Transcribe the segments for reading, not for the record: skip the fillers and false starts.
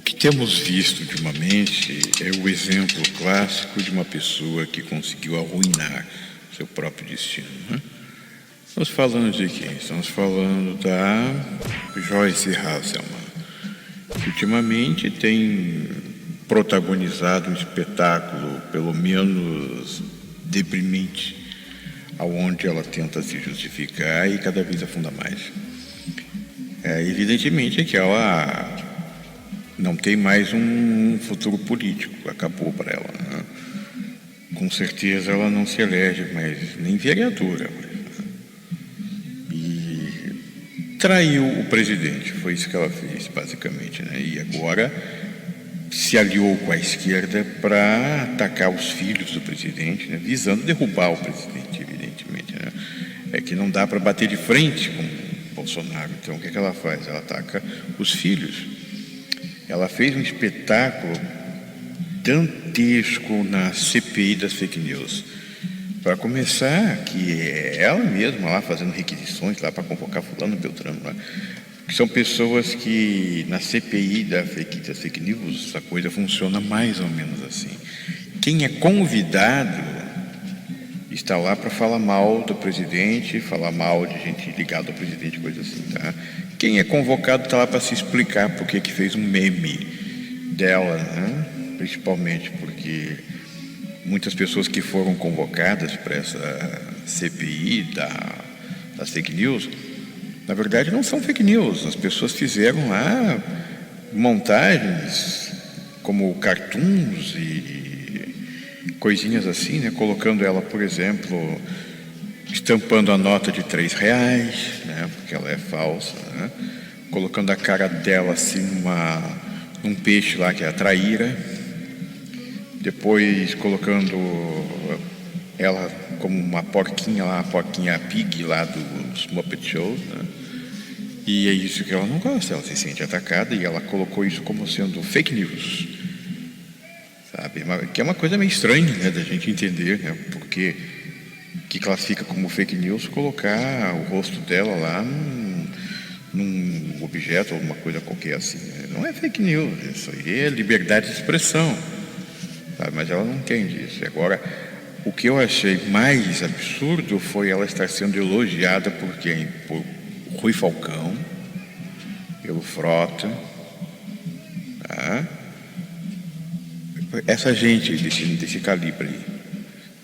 O que temos visto ultimamente é o exemplo clássico de uma pessoa que conseguiu arruinar seu próprio destino, né? Estamos falando de quem? Estamos falando da Joyce Hasselman, que ultimamente tem protagonizado um espetáculo, pelo menos deprimente, aonde ela tenta se justificar e cada vez afunda mais. Evidentemente que ela não tem mais um futuro político, acabou para ela, né? Com certeza ela não se elege mais nem vereadora. E traiu o presidente, foi isso que ela fez, basicamente, né? E agora se aliou com a esquerda para atacar os filhos do presidente, né? Visando derrubar o presidente, evidentemente, né? É que não dá para bater de frente com Bolsonaro. Então, o que ela faz? Ela ataca os filhos. Ela fez um espetáculo dantesco na CPI das fake news. Para começar, que é ela mesma lá fazendo requisições lá para convocar fulano, beltrano lá. Que são pessoas que na CPI das fake news, essa coisa funciona mais ou menos assim. Quem é convidado está lá para falar mal do presidente, falar mal de gente ligada ao presidente, coisa assim, tá? Quem é convocado está lá para se explicar por que fez um meme dela, né? Principalmente porque muitas pessoas que foram convocadas para essa CPI das fake news, na verdade não são fake news. As pessoas fizeram lá montagens como cartoons e coisinhas assim, né? Colocando ela, por exemplo, estampando a nota de R$3, né? Porque ela é falsa, né? Colocando a cara dela assim num peixe lá que é a traíra, depois colocando ela como uma porquinha lá, a porquinha pig lá dos Muppet Shows, né? E é isso que ela não gosta, ela se sente atacada e ela colocou isso como sendo fake news, sabe? Que é uma coisa meio estranha, né, da gente entender, né? Porque que classifica como fake news colocar o rosto dela lá num objeto ou alguma coisa qualquer assim, né? Não é fake news, isso aí é liberdade de expressão, sabe? Mas ela não entende isso. E agora, o que eu achei mais absurdo foi ela estar sendo elogiada por quem? Por Rui Falcão, pelo Frota, tá? Essa gente desse calibre aí,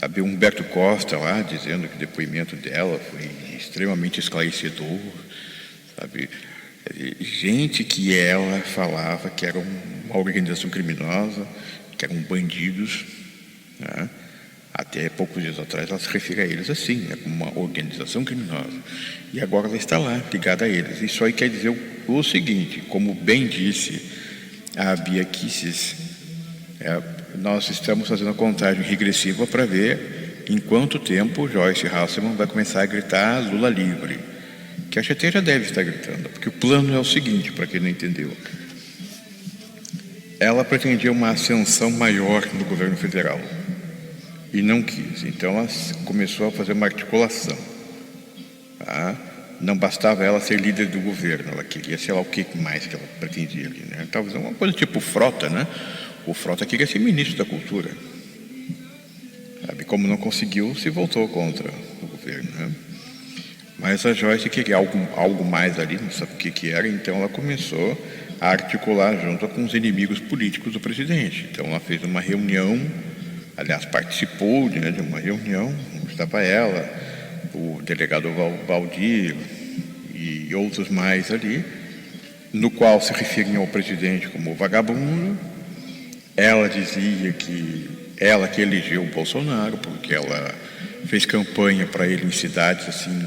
sabe? Humberto Costa lá dizendo que o depoimento dela foi extremamente esclarecedor, sabe? Gente que ela falava que era uma organização criminosa, que eram bandidos, né? Até poucos dias atrás ela se refere a eles assim, né, como uma organização criminosa. E agora ela está lá, ligada a eles. Isso aí quer dizer o seguinte, como bem disse a Bia Kicis, nós estamos fazendo a contagem regressiva para ver em quanto tempo Joyce Hasselman vai começar a gritar Lula livre, que a GT já deve estar gritando, porque o plano é o seguinte, para quem não entendeu. Ela pretendia uma ascensão maior no governo federal e não quis, então ela começou a fazer uma articulação, tá? Não bastava ela ser líder do governo, ela queria, sei lá o que mais que ela pretendia ali, né? Talvez uma coisa tipo Frota, né? O Frota queria ser ministro da Cultura, sabe? Como não conseguiu, se voltou contra o governo, né? Mas a Joyce queria algo mais ali, não sabe o que era, então ela começou a articular junto com os inimigos políticos do presidente. Então ela fez uma reunião, aliás, participou, né, de uma reunião, estava ela, o delegado Valdir e outros mais ali, no qual se referiam ao presidente como vagabundo. Ela dizia que ela que elegeu o Bolsonaro, porque ela fez campanha para ele em cidades assim,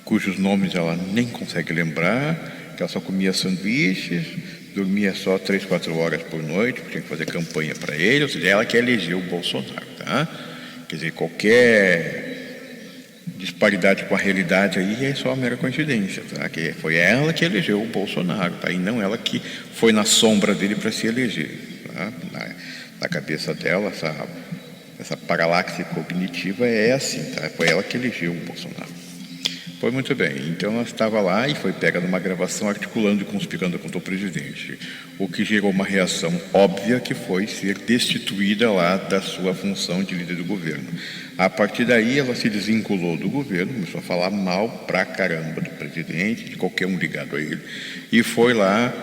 cujos nomes ela nem consegue lembrar, que ela só comia sanduíches, dormia só 3, 4 horas por noite, porque tinha que fazer campanha para ele, ou seja, ela que elegeu o Bolsonaro, tá? Quer dizer, qualquer disparidade com a realidade aí é só uma mera coincidência, tá? Que foi ela que elegeu o Bolsonaro, tá? E não ela que foi na sombra dele para se eleger, tá? Na cabeça dela, essa paralaxe cognitiva é assim, tá? Foi ela que elegeu o Bolsonaro. Foi muito bem. Então ela estava lá e foi pega numa gravação articulando e conspirando contra o presidente, o que gerou uma reação óbvia, que foi ser destituída lá da sua função de líder do governo. A partir daí ela se desvinculou do governo, começou a falar mal pra caramba do presidente, de qualquer um ligado a ele, e foi lá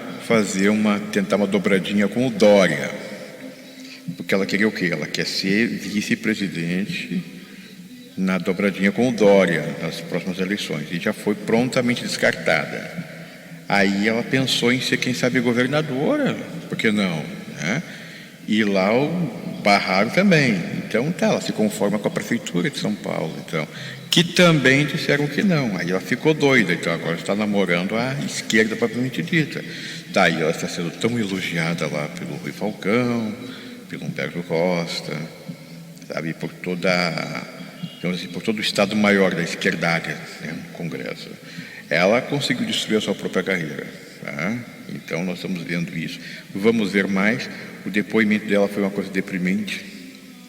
tentar uma dobradinha com o Dória, porque ela queria o quê? Ela quer ser vice-presidente na dobradinha com o Dória nas próximas eleições, e já foi prontamente descartada. Aí ela pensou em ser, quem sabe, governadora, por que não, né? E lá o barraram também. Então ela se conforma com a prefeitura de São Paulo, então, que também disseram que não. Aí ela ficou doida, então agora está namorando a esquerda propriamente dita. Daí ela está sendo tão elogiada lá pelo Rui Falcão, pelo Humberto Costa, sabe, por todo o Estado-Maior da esquerdalha, né, no Congresso. Ela conseguiu destruir a sua própria carreira, tá? Então nós estamos vendo isso. Vamos ver mais. O depoimento dela foi uma coisa deprimente.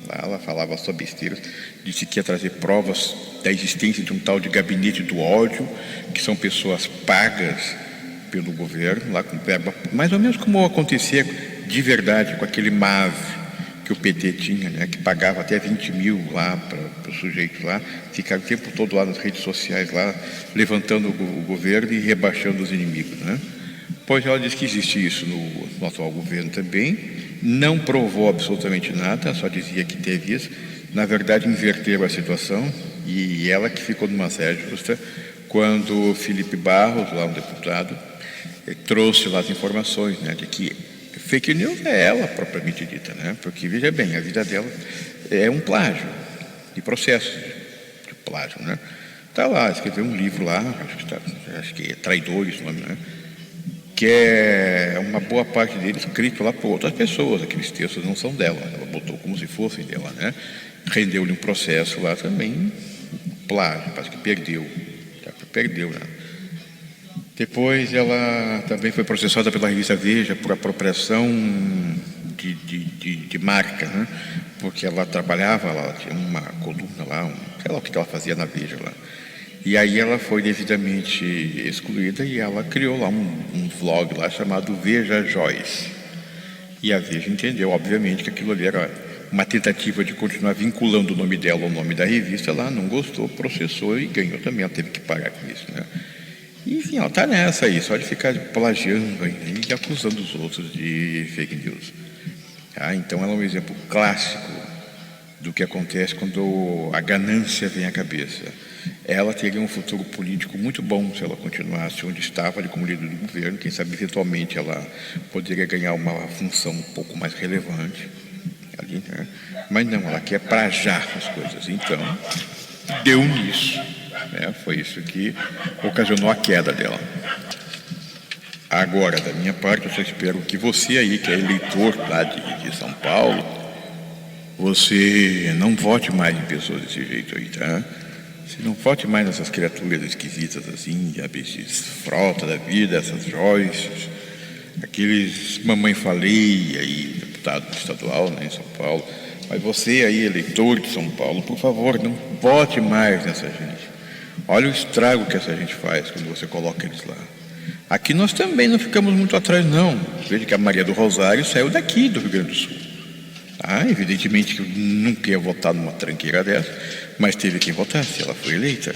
Lá ela falava só besteiras, disse que ia trazer provas da existência de um tal de gabinete do ódio, que são pessoas pagas pelo governo, lá com verba, mais ou menos como acontecia de verdade com aquele MAV que o PT tinha, né, que pagava até 20 mil lá para os sujeitos lá, ficar o tempo todo lá nas redes sociais, lá levantando o governo e rebaixando os inimigos, né? Pois ela diz que existe isso no atual governo também, não provou absolutamente nada, só dizia que teve isso. Na verdade, inverteram a situação, e ela que ficou numa saia justa quando o Felipe Barros, lá um deputado, trouxe lá as informações, né, de que fake news é ela propriamente dita, né? Porque, veja bem, a vida dela é um plágio, de processo de plágio, né? Está lá, escreveu um livro lá, acho que é Traidores o nome, né? Que é uma boa parte dele escrito lá por outras pessoas, aqueles textos não são dela, ela botou como se fossem dela, né? Rendeu-lhe um processo lá também, plágio, parece que perdeu, né? Depois ela também foi processada pela revista Veja por apropriação de marca, né? Porque ela trabalhava, ela tinha uma coluna lá, sei lá o que ela fazia na Veja lá. E aí ela foi devidamente excluída e ela criou lá um vlog lá chamado Veja Joyce. E a Veja entendeu, obviamente, que aquilo ali era uma tentativa de continuar vinculando o nome dela ao nome da revista. Ela não gostou, processou e ganhou também, ela teve que parar com isso, né? E, enfim, ela está nessa aí, só de ficar plagiando e acusando os outros de fake news. Tá? Então ela é um exemplo clássico do que acontece quando a ganância vem à cabeça. Ela teria um futuro político muito bom se ela continuasse onde estava, ali como líder do governo. Quem sabe, eventualmente, ela poderia ganhar uma função um pouco mais relevante ali, né? Mas não, ela quer prajar as coisas. Então, deu nisso, né? Foi isso que ocasionou a queda dela. Agora, da minha parte, eu só espero que você aí, que é eleitor lá de São Paulo, você não vote mais em pessoas desse jeito aí, tá? Você não vote mais nessas criaturas esquisitas assim, esses Frota da vida, essas Joyces, aqueles Mamãe Falei aí, deputado estadual, né, em São Paulo. Mas você aí, eleitor de São Paulo, por favor, não vote mais nessa gente. Olha o estrago que essa gente faz quando você coloca eles lá. Aqui nós também não ficamos muito atrás, não. Veja que a Maria do Rosário saiu daqui do Rio Grande do Sul. Evidentemente que eu nunca ia votar numa tranqueira dessa, mas teve quem votasse, ela foi eleita,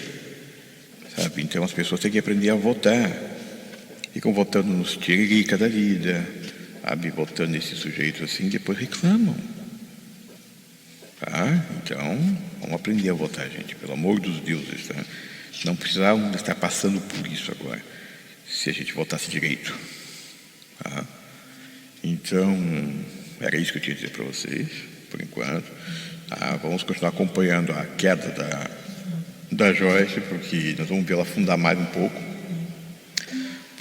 sabe? Então as pessoas têm que aprender a votar. Ficam votando nos tiririca da vida, sabe? Votando nesses sujeitos assim, depois reclamam. Tá? Então, vamos aprender a votar, gente, pelo amor dos deuses, tá? Não precisávamos estar passando por isso agora, se a gente votasse direito. Tá? Então, era isso que eu tinha a dizer para vocês, por enquanto. Vamos continuar acompanhando a queda da Joyce, porque nós vamos ver ela afundar mais um pouco,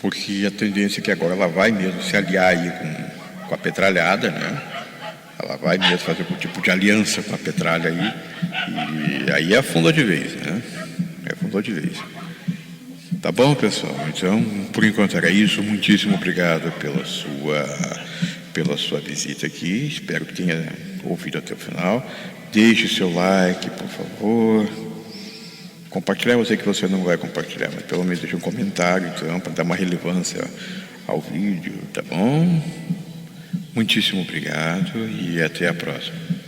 porque a tendência é que agora ela vai mesmo se aliar aí com a petralhada, né? Ela vai mesmo fazer algum tipo de aliança com a petralha aí, e aí afunda de vez, né? Afundou de vez. Tá bom, pessoal? Então, por enquanto era isso. Muitíssimo obrigado pela sua visita aqui. Espero que tenha ouvido até o final. Deixe seu like, por favor. Compartilhar, eu sei que você não vai compartilhar, mas pelo menos deixa um comentário, então, para dar uma relevância ao vídeo, tá bom? Muitíssimo obrigado e até a próxima.